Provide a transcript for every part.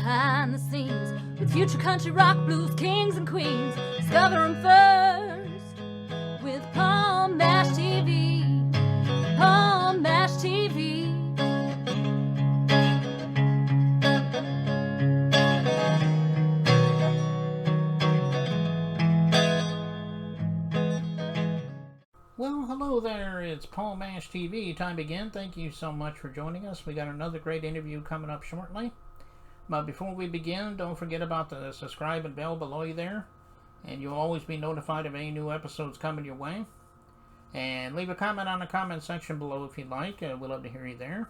behind the scenes with future country rock blues kings and queens. Discover them first with Palm Bash TV. Palm Bash TV. Well, hello there. It's Paul Mash TV. Time again. Thank you so much for joining us. We got another great interview coming up shortly. But before we begin, don't forget about the subscribe and bell below you there. And you'll always be notified of any new episodes coming your way. And leave a comment on the comment section below if you'd like. We'd love to hear you there.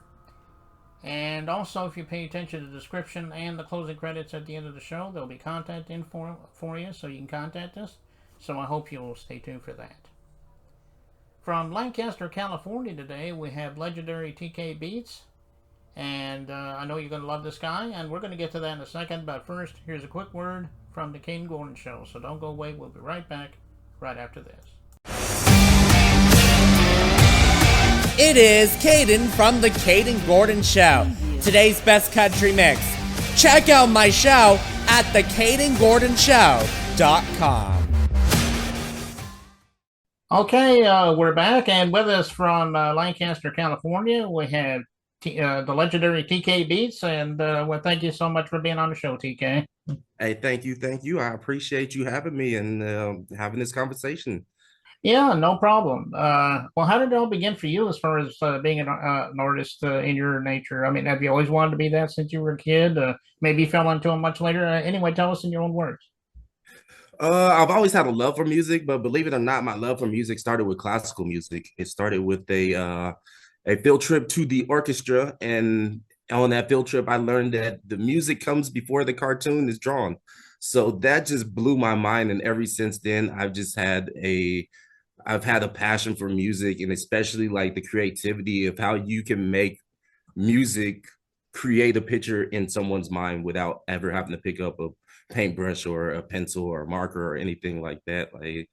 And also, if you pay attention to the description and the closing credits at the end of the show, there'll be contact info for you so you can contact us. So I hope you'll stay tuned for that. From Lancaster, California today, we have legendary TK Beats. And I know you're going to love this guy, and we're going to get to that in a second. But first, here's a quick word from the Caden Gordon Show. So don't go away. We'll be right back right after this. It is Caden from the Caden Gordon Show. Today's best country mix. Check out my show at thecadengordonshow.com. Okay, we're back, and with us from Lancaster, California, we have the legendary TK Beats, and well, thank you so much for being on the show, TK. Hey, thank you. I appreciate you having me and having this conversation. Yeah, no problem. Well, how did it all begin for you as far as being an artist in your nature? I mean, have you always wanted to be that since you were a kid? Maybe you fell into it much later. Anyway, tell us in your own words. I've always had a love for music, but believe it or not, my love for music started with classical music. It started with a field trip to the orchestra, and on that field trip, I learned that the music comes before the cartoon is drawn. So that just blew my mind, and ever since then, I've had a passion for music, and especially like the creativity of how you can make music create a picture in someone's mind without ever having to pick up a paintbrush or a pencil or a marker or anything like that. Like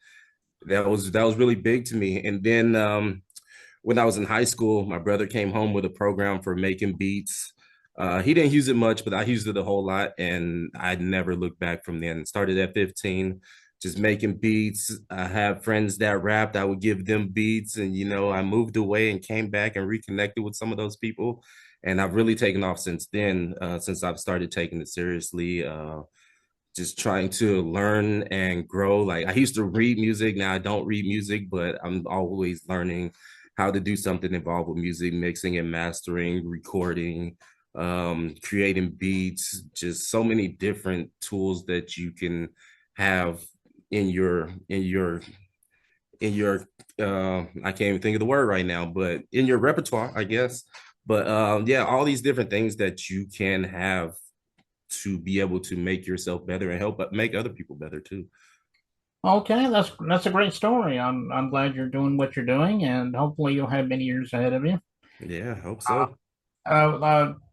that was really big to me. And then when I was in high school, my brother came home with a program for making beats. He didn't use it much, but I used it a whole lot, and I never looked back from then. Started at 15, just making beats. I have friends that rapped. I would give them beats, and I moved away and came back and reconnected with some of those people. And I've really taken off since then, since I've started taking it seriously. Just trying to learn and grow. Like I used to read music. Now I don't read music, but I'm always learning how to do something involved with music, mixing and mastering, recording, creating beats, just so many different tools that you can have in your I can't even think of the word right now, but in your repertoire, I guess. But yeah, all these different things that you can have to be able to make yourself better and help make other people better too. Okay, that's a great story. I'm glad you're doing what you're doing, and hopefully you'll have many years ahead of you. Yeah, I hope so.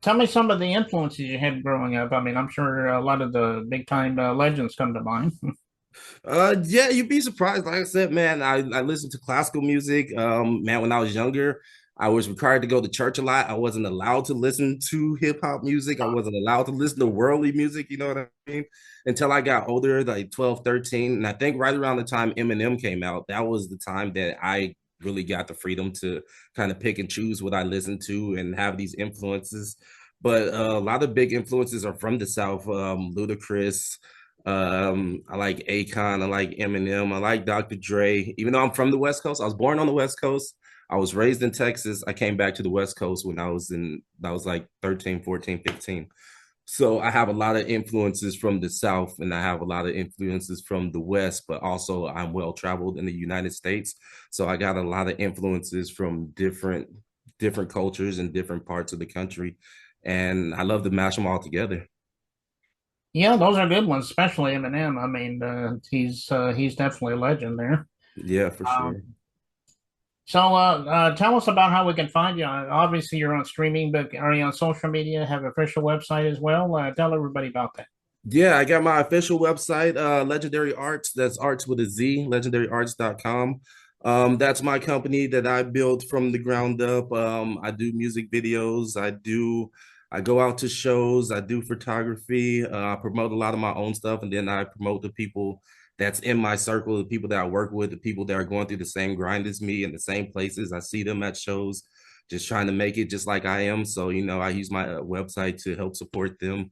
Tell me some of the influences you had growing up. I mean, I'm sure a lot of the big time legends come to mind. Yeah, you'd be surprised. Like I said, man, I listened to classical music. Man, when I was younger, I was required to go to church a lot. I wasn't allowed to listen to hip hop music. I wasn't allowed to listen to worldly music, you know what I mean? Until I got older, like 12, 13. And I think right around the time Eminem came out, that was the time that I really got the freedom to kind of pick and choose what I listened to and have these influences. But a lot of big influences are from the South. Ludacris, I like Akon, I like Eminem, I like Dr. Dre. Even though I'm from the West Coast, I was born on the West Coast. I was raised in Texas. I came back to the West Coast when I was like 13, 14, 15. So I have a lot of influences from the South, and I have a lot of influences from the West, but also I'm well traveled in the United States. So I got a lot of influences from different cultures and different parts of the country. And I love to mash them all together. Yeah, those are good ones, especially Eminem. I mean, he's definitely a legend there. Yeah, for sure. So tell us about how we can find you. Obviously, you're on streaming, but are you on social media? Have an official website as well? Tell everybody about that. Yeah, I got my official website, Legendary Arts. That's arts with a Z, legendaryarts.com. That's my company that I built from the ground up. I do music videos. I do I go out to shows, I do photography, I promote a lot of my own stuff, and then I promote the people that's in my circle, the people that I work with, the people that are going through the same grind as me in the same places. I see them at shows, just trying to make it just like I am. So, I use my website to help support them.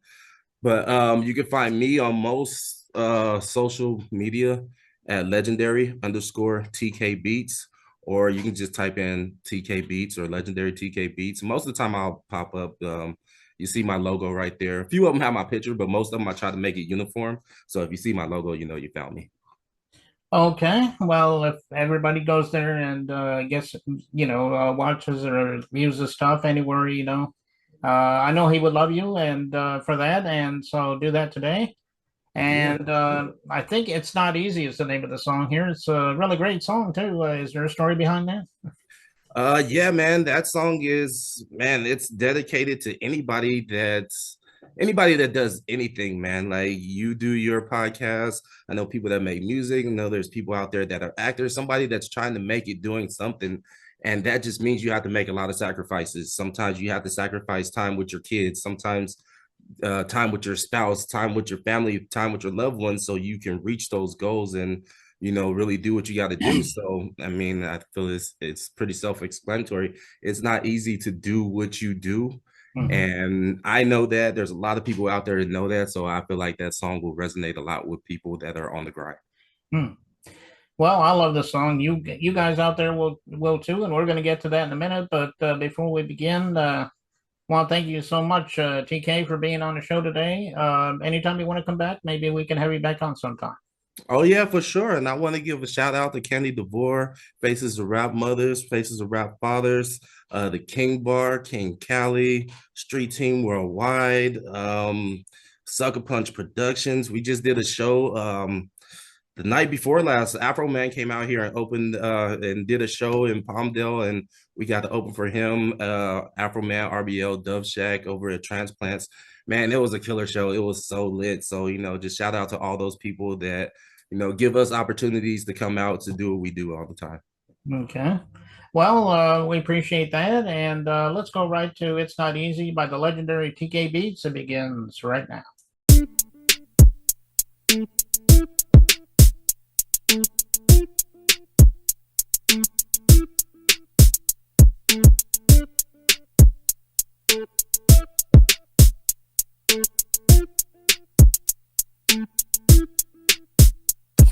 But you can find me on most social media at legendary_TK Beats, or you can just type in TK Beats or legendary TK Beats. Most of the time I'll pop up. You see my logo right there. A few of them have my picture, but most of them I try to make it uniform. So if you see my logo, you found me. Okay, well, if everybody goes there and watches or views the stuff anywhere, I know he would love you and for that, and so do that today. And I think It's Not Easy is the name of the song here. It's a really great song too. Is there a story behind that? Yeah, man, that song it's dedicated to anybody that does anything, man. Like, you do your podcast. I know people that make music. I know there's people out there that are actors, somebody that's trying to make it doing something. And that just means you have to make a lot of sacrifices. Sometimes you have to sacrifice time with your kids, sometimes time with your spouse, time with your family, time with your loved ones, so you can reach those goals and really do what you got to do. So I mean, I feel it's pretty self-explanatory. It's not easy to do what you do. Mm-hmm. And I know that there's a lot of people out there that know that, so I feel like that song will resonate a lot with people that are on the grind. Well, I love the song. You guys out there will too, and we're going to get to that in a minute. But before we begin, well, thank you so much, TK, for being on the show today. Anytime you want to come back, maybe we can have you back on sometime. Oh, yeah, for sure. And I want to give a shout out to Candy DeVore, Faces of Rap Mothers, Faces of Rap Fathers, the King Bar, King Cali, Street Team Worldwide, Sucker Punch Productions. We just did a show the night before last. Afro Man came out here and opened and did a show in Palmdale, and we got to open for him. Afro Man, RBL, Dove Shack over at Transplants. Man, it was a killer show. It was so lit. So, just shout out to all those people that, give us opportunities to come out to do what we do all the time. Okay. Well, we appreciate that. And let's go right to It's Not Easy by the legendary TK Beats. It begins right now.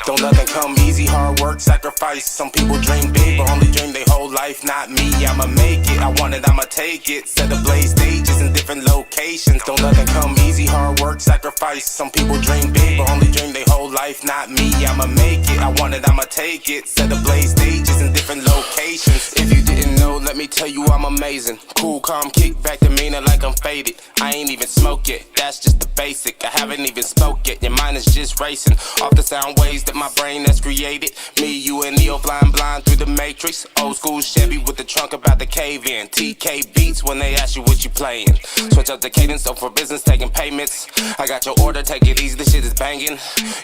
Don't nothing come easy, hard work, sacrifice. Some people dream big, but only dream their whole life. Not me, I'ma make it. I want it, I'ma take it. Set the blaze stages in different locations. Don't nothing come easy, hard work, sacrifice. Some people dream big, but only dream their whole life. Not me, I'ma make it. I want it, I'ma take it. Set the blaze stages in different locations. If you didn't know, let me tell you I'm amazing. Cool, calm, kick back demeanor like I'm faded. I ain't even smoked yet, that's just the basic. I haven't even spoke yet, your mind is just racing off the sound waves that my brain has created. Me, you, and Neo flying blind through the matrix. Old school Chevy with the trunk about to cave in. TK Beats when they ask you what you playing. Switch up the cadence, so for business taking payments. I got your order, take it easy, this shit is banging.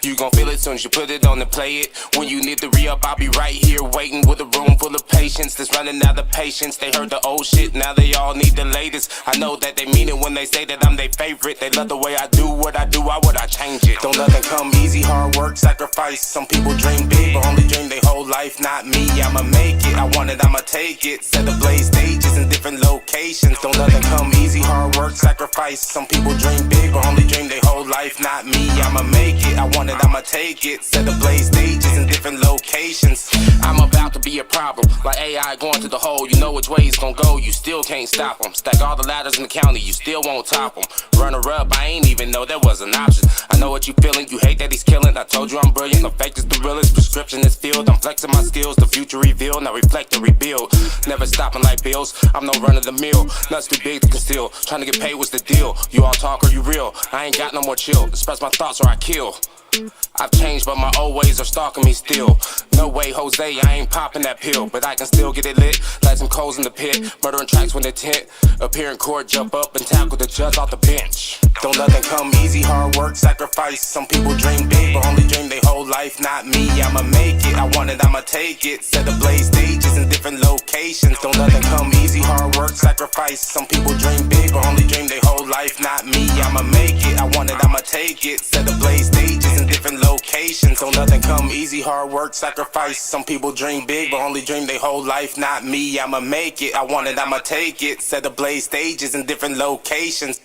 You gon' feel it soon as you put it on and play it. When you need to re-up, I'll be right here waiting with a room full of patience that's running out of patience. They heard the old shit, now they all need the latest. I know that they mean it when they say that I'm their favorite. They love the way I do what I do, why would I change it? Don't nothing come easy, hard work, sacrifice. Some people dream big, but only dream their whole life. Not me, I'ma make it. I want it, I'ma take it. Set the blaze stages in different locations. Don't nothing come easy, hard work, sacrifice. Some people dream big, but only dream their whole life. Not me, I'ma make it. I want it, I'ma take it. Set the blaze stages in different locations. I'm about to be a problem, like AI going to the hole. You know which way it's gonna go, you still can't stop them. Stack all the ladders in the county, you still won't top them. Runner up, I ain't even know there was an option. I know what you feeling, you hate that he's killing. I told you I'm brilliant, no fake is the realest. Prescription is filled, I'm flexing my skills. The future revealed, now reflect and rebuild. Never stopping like bills, I'm no run of the mill. Nuts too big to conceal, trying to get paid, what's the deal? You all talk or you real? I ain't got no more chill, express my thoughts or I kill. I've changed, but my old ways are stalking me still. No way, Jose, I ain't popping that pill, but I can still get it lit. Like some coals in the pit, murdering tracks when intent. Appear in court, jump up and tackle the judge off the bench. Don't nothing come easy, hard work, sacrifice. Some people dream big, but only dream they whole life. Not me, I'ma make it. I want it, I'ma take it. Set ablaze stages in different locations. Don't nothing come easy, hard work, sacrifice. Some people dream big, but only dream they whole life. Not me, I'ma make it. I want it, I'ma take it. Set ablaze stages in different locations. Don't nothing come easy, hard work, sacrifice. Some people dream big, but only dream they whole life. Not me, I'ma make it. I want it, I'ma take it. Set ablaze stages in different locations.